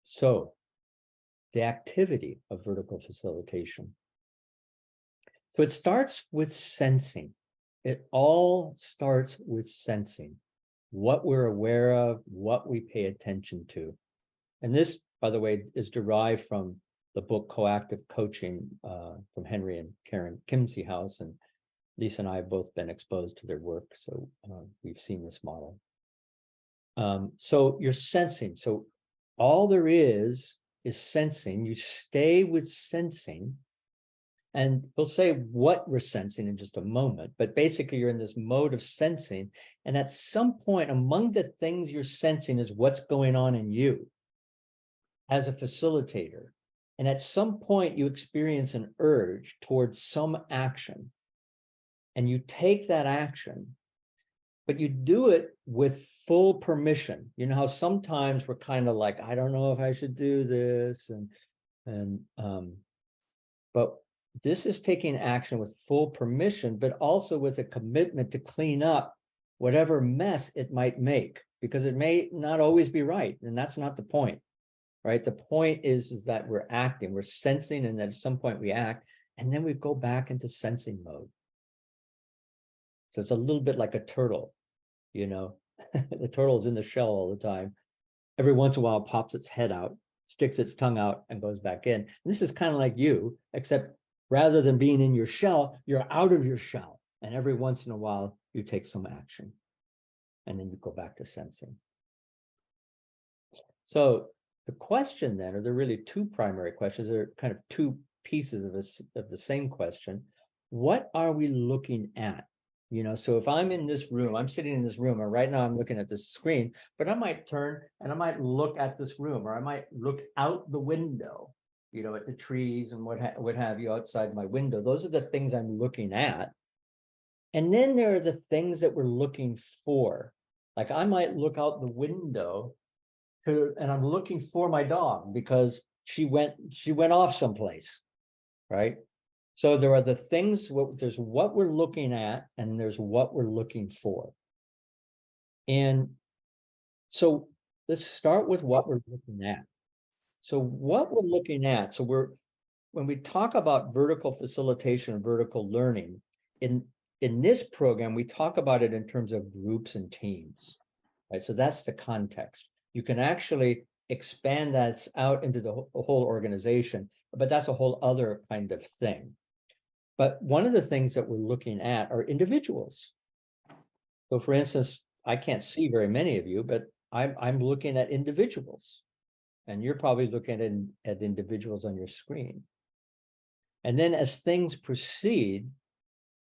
So the activity of vertical facilitation. So it starts with sensing. It all starts with sensing, what we're aware of, what we pay attention to. And this, by the way, is derived from the book Coactive Coaching from Henry and Karen Kimseyhouse. And Lisa and I have both been exposed to their work, so we've seen this model. So you're sensing. So all there is sensing. You stay with sensing. And we'll say what we're sensing in just a moment, but basically you're in this mode of sensing. And at some point among the things you're sensing is what's going on in you as a facilitator. And at some point you experience an urge towards some action and you take that action, but you do it with full permission. You know how sometimes we're kind of like, I don't know if I should do this. But this is taking action with full permission, but also with a commitment to clean up whatever mess it might make, because it may not always be right. And that's not the point, right? The point is that we're acting, we're sensing, and then at some point we act, and then we go back into sensing mode. So it's a little bit like a turtle, you know, the turtle's in the shell all the time. Every once in a while it pops its head out, sticks its tongue out and goes back in. And this is kind of like you, except rather than being in your shell, you're out of your shell. And every once in a while, you take some action. And then you go back to sensing. So the question then, or there are really two primary questions, there are kind of two pieces of the same question. What are we looking at? You know, so if I'm in this room, I'm sitting in this room, and right now I'm looking at this screen, but I might turn and I might look at this room, or I might look out the window, you know, at the trees and what have you outside my window. Those are the things I'm looking at. And then there are the things that we're looking for. Like I might look out the window and I'm looking for my dog because she went off someplace, right? So there are the things, there's what we're looking at and there's what we're looking for. And so let's start with what we're looking at. So what we're looking at, so when we talk about vertical facilitation and vertical learning, in this program, we talk about it in terms of groups and teams, right? So that's the context. You can actually expand that out into the whole organization, but that's a whole other kind of thing. But one of the things that we're looking at are individuals. So for instance, I can't see very many of you, but I'm looking at individuals. And you're probably looking at individuals on your screen. And then as things proceed,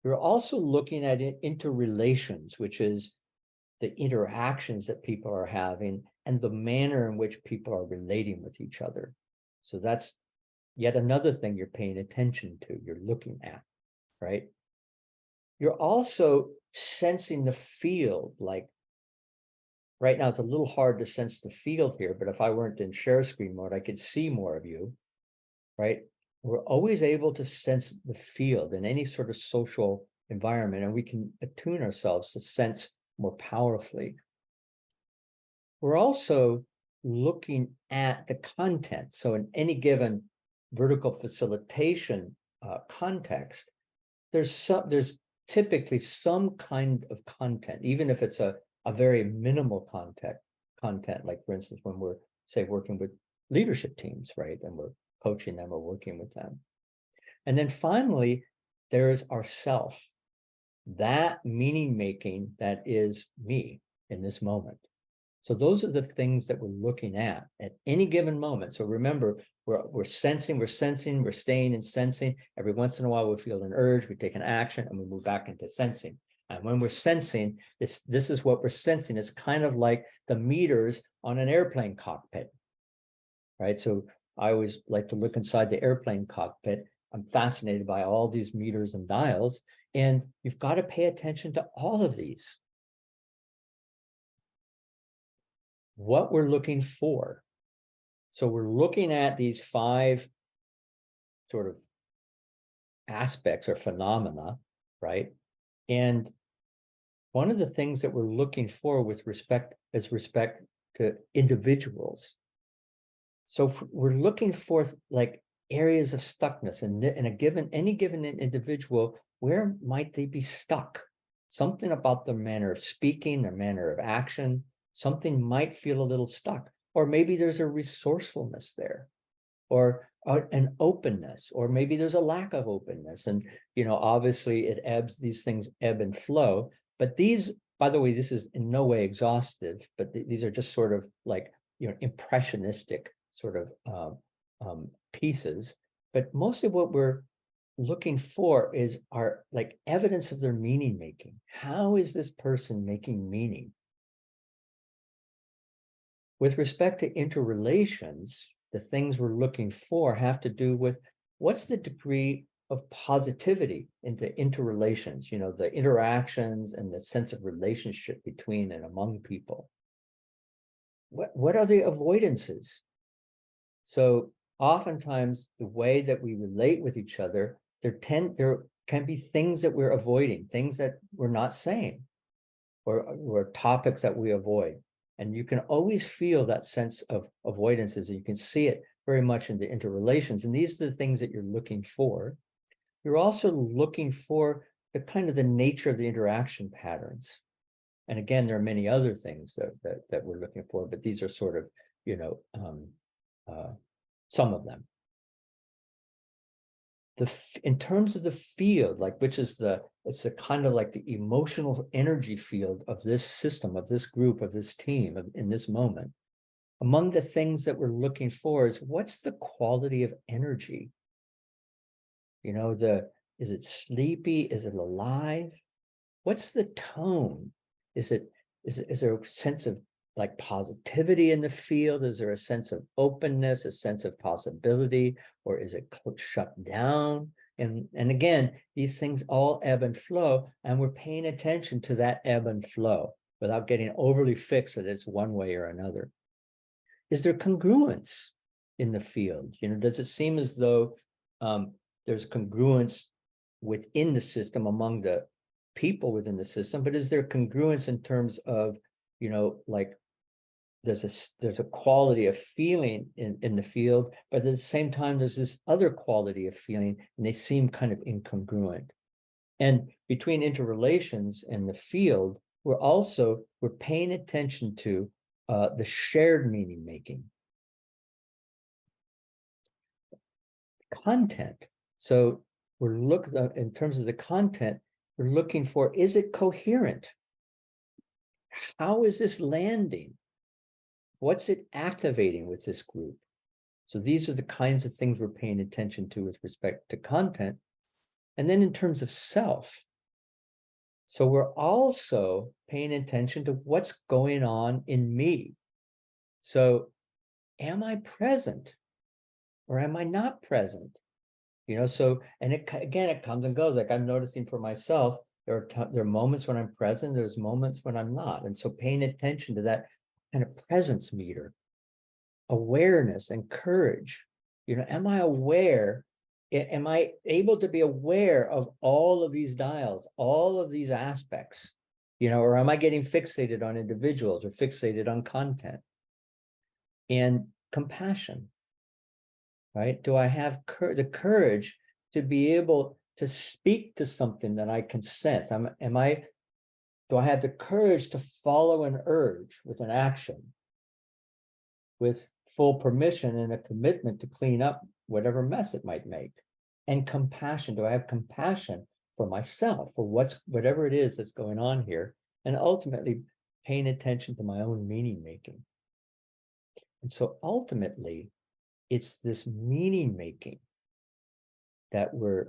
you're also looking at interrelations, which is the interactions that people are having and the manner in which people are relating with each other. So that's yet another thing you're paying attention to, you're looking at, right? You're also sensing the field. Like right now, it's a little hard to sense the field here, but if I weren't in share screen mode, I could see more of you, right? We're always able to sense the field in any sort of social environment, and we can attune ourselves to sense more powerfully. We're also looking at the content. So in any given vertical facilitation context, there's typically some kind of content, even if it's a very minimal content, like for instance, when we're, say, working with leadership teams, right? And we're coaching them or working with them. And then finally, there's ourself, that meaning making that is me in this moment. So those are the things that we're looking at any given moment. So remember, we're sensing, we're staying in sensing. Every once in a while, we feel an urge, we take an action, and we move back into sensing. And when we're sensing, this is what we're sensing. It's kind of like the meters on an airplane cockpit, right? So I always like to look inside the airplane cockpit. I'm fascinated by all these meters and dials, and you've got to pay attention to all of these. What we're looking for. So we're looking at these 5 sort of aspects or phenomena, right? And one of the things that we're looking for with respect to individuals So we're looking for like areas of stuckness in a given, any given individual, where might they be stuck? Something about their manner of speaking, their manner of action, something might feel a little stuck, or maybe there's a resourcefulness there, or an openness, or maybe there's a lack of openness. And, obviously it ebbs, these things ebb and flow, but these, by the way, this is in no way exhaustive, but these are just sort of like, impressionistic sort of pieces. But mostly what we're looking for is our like evidence of their meaning making. How is this person making meaning? With respect to interrelations, the things we're looking for have to do with what's the degree of positivity into interrelations, the interactions and the sense of relationship between and among people. What are the avoidances? So oftentimes the way that we relate with each other, there can be things that we're avoiding, things that we're not saying, or topics that we avoid. And you can always feel that sense of avoidances, and you can see it very much in the interrelations. And these are the things that you're looking for. You're also looking for the kind of the nature of the interaction patterns. And again, there are many other things that we're looking for, but these are sort of, some of them. In terms of the field, like, which is it's a kind of like the emotional energy field of this system, of this group, of this team, in this moment. Among the things that we're looking for is what's the quality of energy? Is it sleepy? Is it alive? What's the tone? Is there a sense of like positivity in the field? Is there a sense of openness, a sense of possibility, or is it shut down? And again, these things all ebb and flow, and we're paying attention to that ebb and flow without getting overly fixed that it's one way or another. Is there congruence in the field? Does it seem as though there's congruence within the system among the people within the system, but is there congruence in terms of, like there's a quality of feeling in the field, but at the same time, there's this other quality of feeling, and they seem kind of incongruent. And between interrelations and the field, we're paying attention to the shared meaning making. Content. So we're looking in terms of the content, we're looking for, is it coherent? How is this landing? What's it activating with this group? So these are the kinds of things we're paying attention to with respect to content. And then in terms of self, so we're also paying attention to what's going on in me. So am I present or am I not present? So, and it comes and goes. Like I'm noticing for myself, there are moments when I'm present, there's moments when I'm not. And so paying attention to that kind of presence meter, awareness and courage. Am I aware? Am I able to be aware of all of these dials, all of these aspects? Or am I getting fixated on individuals or fixated on content? And compassion, right? Do I have the courage to be able to speak to something that I can sense? Do I have the courage to follow an urge with an action, with full permission and a commitment to clean up whatever mess it might make? And compassion, do I have compassion for myself, for whatever it is that's going on here, and ultimately paying attention to my own meaning making? And so ultimately, it's this meaning making that we're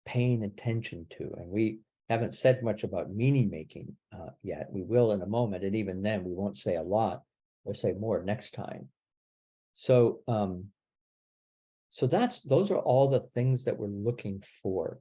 paying attention to. And we haven't said much about meaning making yet. We will in a moment. And even then, we won't say a lot. We'll say more next time. So, those are all the things that we're looking for